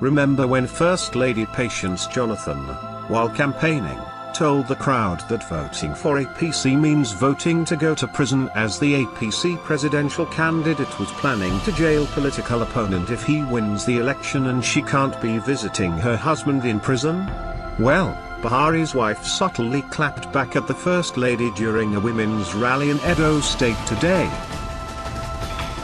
Remember when First Lady Patience Jonathan, while campaigning, told the crowd that voting for APC means voting to go to prison, as the APC presidential candidate was planning to jail political opponent if he wins the election and she can't be visiting her husband in prison? Well, Buhari's wife subtly clapped back at the First Lady during a women's rally in Edo State today.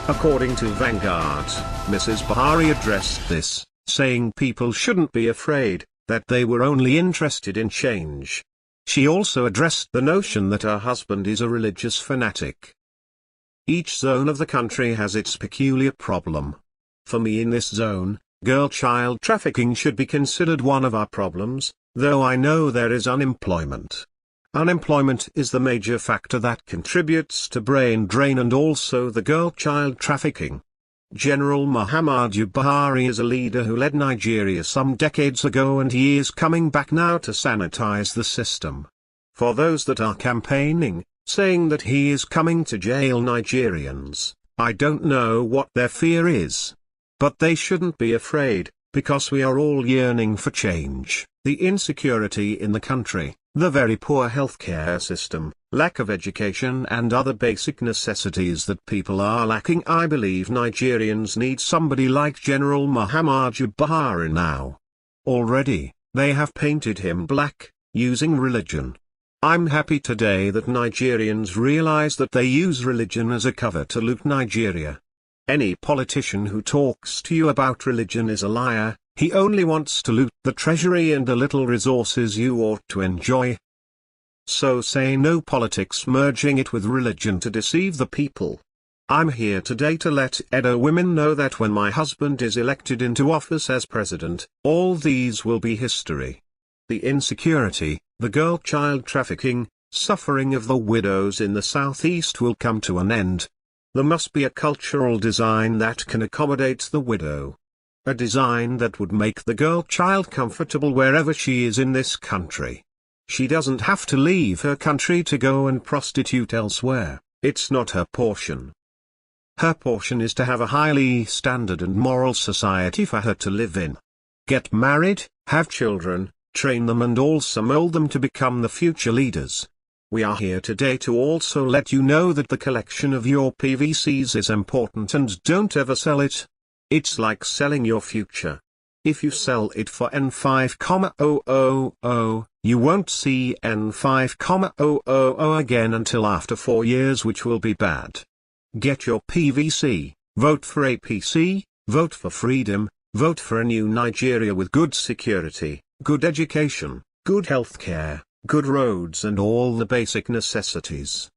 According to Vanguard, Mrs. Buhari addressed this, saying people shouldn't be afraid, that they were only interested in change. She also addressed the notion that her husband is a religious fanatic. Each zone of the country has its peculiar problem. For me, in this zone, girl-child trafficking should be considered one of our problems, though I know there is unemployment. Unemployment is the major factor that contributes to brain drain and also the girl-child trafficking. General Muhammadu Buhari is a leader who led Nigeria some decades ago, and he is coming back now to sanitize the system. For those that are campaigning, saying that he is coming to jail Nigerians, I don't know what their fear is. But they shouldn't be afraid, because we are all yearning for change. The insecurity in the country, the very poor healthcare system, lack of education and other basic necessities that people are lacking. I believe Nigerians need somebody like General Muhammadu Buhari now. Already, they have painted him black, using religion. I'm happy today that Nigerians realize that they use religion as a cover to loot Nigeria. Any politician who talks to you about religion is a liar. He only wants to loot the treasury and the little resources you ought to enjoy. So say no politics merging it with religion to deceive the people. I'm here today to let Edo women know that when my husband is elected into office as president, all these will be history. The insecurity, the girl-child trafficking, suffering of the widows in the southeast will come to an end. There must be a cultural design that can accommodate the widow. A design that would make the girl-child comfortable wherever she is in this country. She doesn't have to leave her country to go and prostitute elsewhere. It's not her portion. Her portion is to have a highly standard and moral society for her to live in. Get married, have children, train them and also mold them to become the future leaders. We are here today to also let you know that the collection of your PVCs is important and don't ever sell it. It's like selling your future. If you sell it for N5,000, you won't see N5,000 again until after 4 years, which will be bad. Get your PVC, vote for APC, vote for freedom, vote for a new Nigeria with good security, good education, good healthcare, good roads and all the basic necessities.